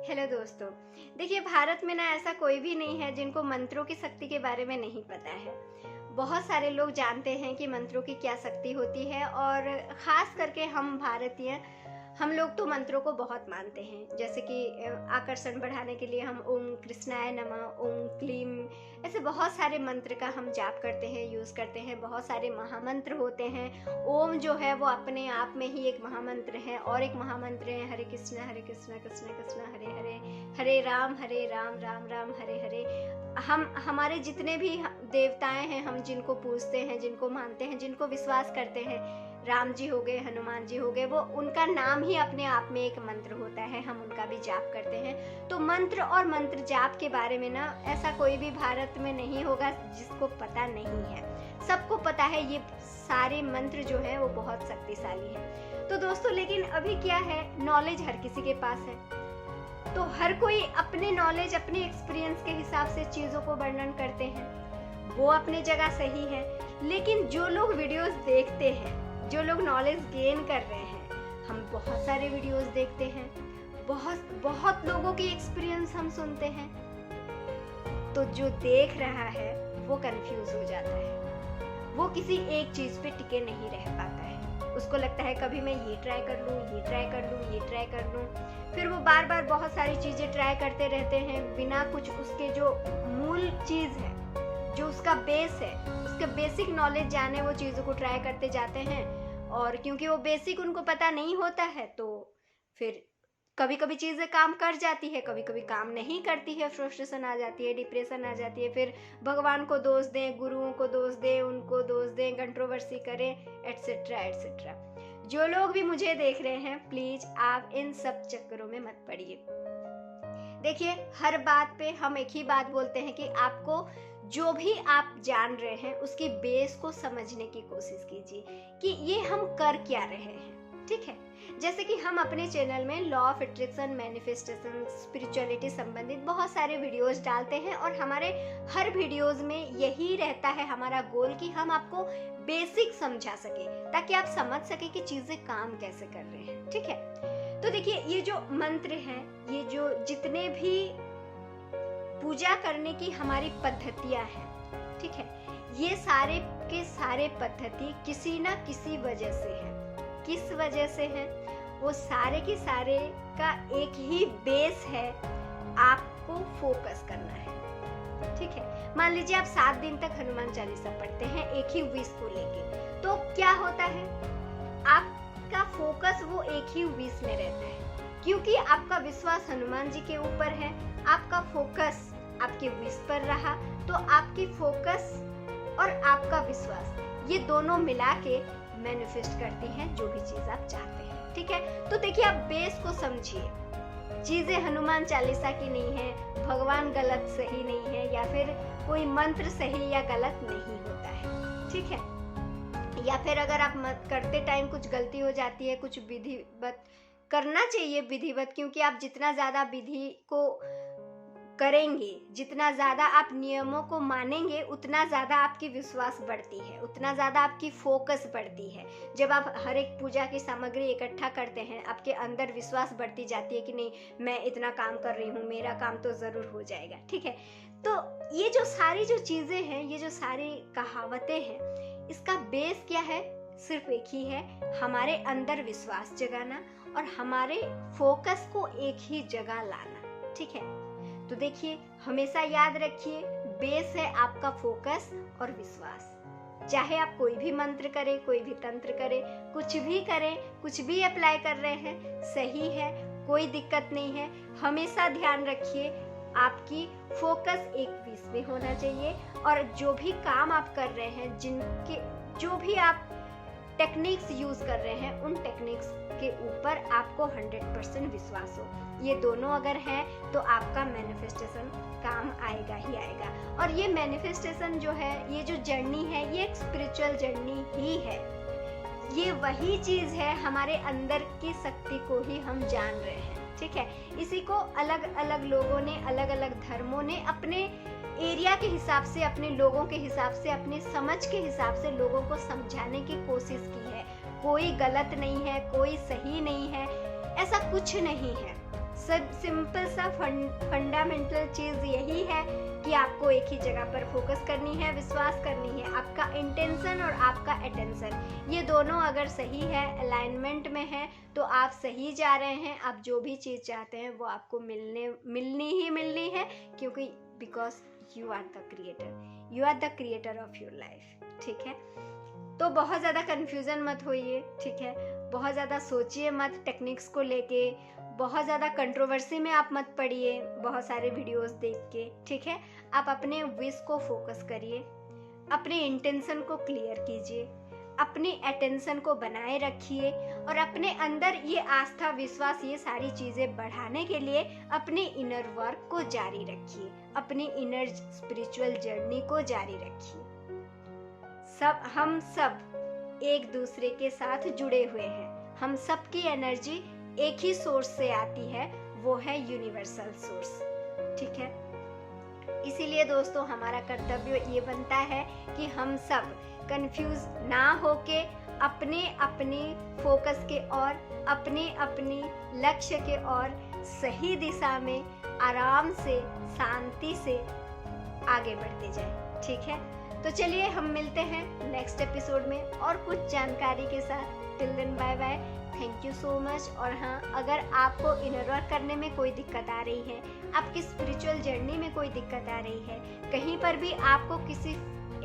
Hello दोस्तों, देखिए भारत में ना ऐसा कोई भी नहीं है जिनको मंत्रों की शक्ति के बारे में नहीं पता है। बहुत सारे लोग जानते हैं कि मंत्रों की क्या शक्ति होती है और ख़ास करके हम भारतीय हम लोग तो मंत्रों को बहुत मानते हैं। जैसे कि आकर्षण बढ़ाने के लिए हम ओम कृष्णाय नमः, ओम क्लीम, ऐसे बहुत सारे मंत्र का हम जाप करते हैं, यूज़ करते हैं। बहुत सारे महामंत्र होते हैं। ओम जो है वो अपने आप में ही एक महामंत्र है और एक महामंत्र है हरे कृष्णा कृष्ण कृष्ण हरे हरे, हरे राम राम राम हरे हरे। हम हमारे जितने भी देवताएं हैं, हम जिनको पूजते हैं, जिनको मानते हैं, जिनको विश्वास करते हैं, राम जी हो गए, हनुमान जी हो गए, वो उनका नाम ही अपने आप में एक मंत्र होता है। हम उनका भी जाप करते हैं। तो मंत्र और मंत्र जाप के बारे में ना ऐसा कोई भी भारत में नहीं होगा जिसको पता नहीं है। सबको पता है ये सारे मंत्र जो है वो बहुत शक्तिशाली है। तो दोस्तों, लेकिन अभी क्या है, नॉलेज हर किसी के पास है, तो हर कोई अपने नॉलेज, अपने एक्सपीरियंस के हिसाब से चीज़ों को वर्णन करते हैं। वो अपने जगह सही है, लेकिन जो लोग वीडियोस देखते हैं, जो लोग नॉलेज गेन कर रहे हैं, हम बहुत सारे वीडियोस देखते हैं, बहुत लोगों की एक्सपीरियंस हम सुनते हैं, तो जो देख रहा है वो कंफ्यूज हो जाता है। वो किसी एक चीज़ पे टिके नहीं रह पाता है। उसको लगता है कभी मैं ये ट्राई कर लूँ, ये ट्राई कर लूँ, ये ट्राई कर लूँ। फिर वो बार बार बहुत सारी चीज़ें ट्राई करते रहते हैं बिना कुछ उसके जो मूल चीज़ है, जो उसका बेस है, उसके बेसिक नॉलेज जाने वो चीज़ों को ट्राई करते जाते हैं। और क्योंकि वो बेसिक उनको पता नहीं होता है, तो फिर कभी कभी चीज़ें काम कर जाती है, कभी कभी काम नहीं करती है, फ्रस्ट्रेशन आ जाती है, डिप्रेशन आ जाती है। फिर भगवान को दोष दें, गुरुओं को दोष दें, उनको दोष दें, कंट्रोवर्सी करें, एट्सेट्रा एट्सेट्रा। जो लोग भी मुझे देख रहे हैं, प्लीज आप इन सब चक्करों में मत पड़िए। देखिए, हर बात पे हम एक ही बात बोलते हैं कि आपको जो भी आप जान रहे हैं उसकी बेस को समझने की कोशिश कीजिए कि ये हम कर क्या रहे हैं। ठीक है, जैसे कि हम अपने चैनल में law of attraction, manifestation, spirituality संबंधित बहुत सारे वीडियोस डालते हैं और हमारे हर वीडियोस में यही रहता है हमारा गोल कि हम आपको बेसिक समझा सके, ताकि आप समझ सके कि चीजें काम कैसे कर रहे हैं। ठीक है, तो देखिए, ये जो मंत्र हैं, ये जो जितने भी पूजा करने की हमारी पद्धतियां हैं, ठीक है, ये सारे के सारे पद्धति किसी ना किसी वजह से है। किस वजह से है? वो सारे के सारे का एक ही बेस है, आपको फोकस करना है। ठीक है, मान लीजिए आप 7 दिन तक हनुमान चालीसा पढ़ते हैं एक ही विश को लेके, तो क्या होता है, आपका फोकस वो एक ही विश में रहता है, क्योंकि आपका विश्वास हनुमान जी के ऊपर है, आपका फोकस आपके विश पर रहा, तो आपकी फोकस और आपका विश्वास, ये दोनों मिला के मैनिफेस्ट करती हैं जो भी चीज आप चाहते हैं। ठीक है, तो देखिए, आप बेस को समझिए। चीजें हनुमान चालीसा की नहीं है, भगवान गलत सही नहीं है, या फिर कोई मंत्र सही या गलत नहीं होता है। ठीक है, या फिर अगर आप करते टाइम कुछ गलती हो जाती है, कुछ विधिवत करना चाहिए, विधिवत, क्योंकि आप जितना ज्यादा विधि को करेंगे, जितना ज्यादा आप नियमों को मानेंगे, उतना ज्यादा आपकी विश्वास बढ़ती है, उतना ज्यादा आपकी फोकस बढ़ती है। जब आप हर एक पूजा की सामग्री इकट्ठा करते हैं, आपके अंदर विश्वास बढ़ती जाती है कि नहीं, मैं इतना काम कर रही हूँ, मेरा काम तो जरूर हो जाएगा। ठीक है, तो ये जो सारी जो चीजें हैं, ये जो सारी कहावतें हैं, इसका बेस क्या है? सिर्फ एक ही है, हमारे अंदर विश्वास जगाना और हमारे फोकस को एक ही जगह लाना। ठीक है, तो देखिए, हमेशा याद रखिए, बेस है आपका फोकस और विश्वास। चाहे आप कोई भी मंत्र करें, कोई भी तंत्र करें, कुछ भी करें, कुछ भी अप्लाई कर रहे हैं, सही है, कोई दिक्कत नहीं है। हमेशा ध्यान रखिए, आपकी फोकस एक विश में होना चाहिए और जो भी काम आप कर रहे हैं, जिनके जो भी आप टेक्निक्स यूज कर रहे हैं, उन टेक्निक्स के ऊपर आपको 100% विश्वास हो। ये दोनों अगर हैं तो आपका मैनिफेस्टेशन काम आएगा ही आएगा। और ये मैनिफेस्टेशन जो है, ये जो जर्नी है, ये एक स्पिरिचुअल जर्नी ही है। ये वही चीज है, हमारे अंदर की शक्ति को ही हम जान रहे हैं। ठीक है, इसी को अलग अलग लोगों ने, अलग अलग धर्मों ने अपने एरिया के हिसाब से, अपने लोगों के हिसाब से, अपने समझ के हिसाब से लोगों को समझाने की कोशिश की है। कोई गलत नहीं है, कोई सही नहीं है, ऐसा कुछ नहीं है। सब सिंपल सा फंडामेंटल चीज़ यही है कि आपको एक ही जगह पर फोकस करनी है, विश्वास करनी है। आपका इंटेंशन और आपका अटेंशन ये दोनों अगर सही है, अलाइनमेंट में है, तो आप सही जा रहे हैं। आप जो भी चीज़ चाहते हैं वो आपको मिलनी है, क्योंकि because you are the creator, you are the creator of your life. ठीक है, तो बहुत ज़्यादा कन्फ्यूज़न मत होइए। ठीक है, बहुत ज़्यादा सोचिए मत टेक्निक्स को लेके, बहुत ज़्यादा कंट्रोवर्सी में आप मत पड़िए बहुत सारे वीडियोस देख के। ठीक है, आप अपने विश को फोकस करिए, अपने इंटेंशन को क्लियर कीजिए, अपनी अटेंशन को बनाए रखिए और अपने अंदर ये आस्था, विश्वास, ये सारी चीज़ें बढ़ाने के लिए अपने इनर वर्क को जारी रखिए, अपनी इनर स्पिरिचुअल जर्नी को जारी रखिए। हम सब एक दूसरे के साथ जुड़े हुए हैं, हम सब की एनर्जी एक ही सोर्स से आती है, वो है यूनिवर्सल सोर्स। ठीक है, इसीलिए दोस्तों हमारा कर्तव्य ये बनता है कि हम सब कंफ्यूज ना होके अपने अपने फोकस के और अपने लक्ष्य के और सही दिशा में आराम से, शांति से आगे बढ़ते जाएं। ठीक है, तो चलिए हम मिलते हैं नेक्स्ट एपिसोड में और कुछ जानकारी के साथ। Till then bye bye, thank you so much. और हाँ, अगर आपको इनर वर्क करने में कोई दिक्कत आ रही है, आपकी स्पिरिचुअल जर्नी में कोई दिक्कत आ रही है, कहीं पर भी आपको किसी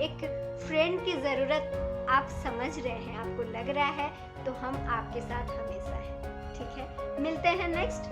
एक फ्रेंड की ज़रूरत आप समझ रहे हैं, आपको लग रहा है, तो हम आपके साथ हमेशा हैं। ठीक है, मिलते हैं नेक्स्ट।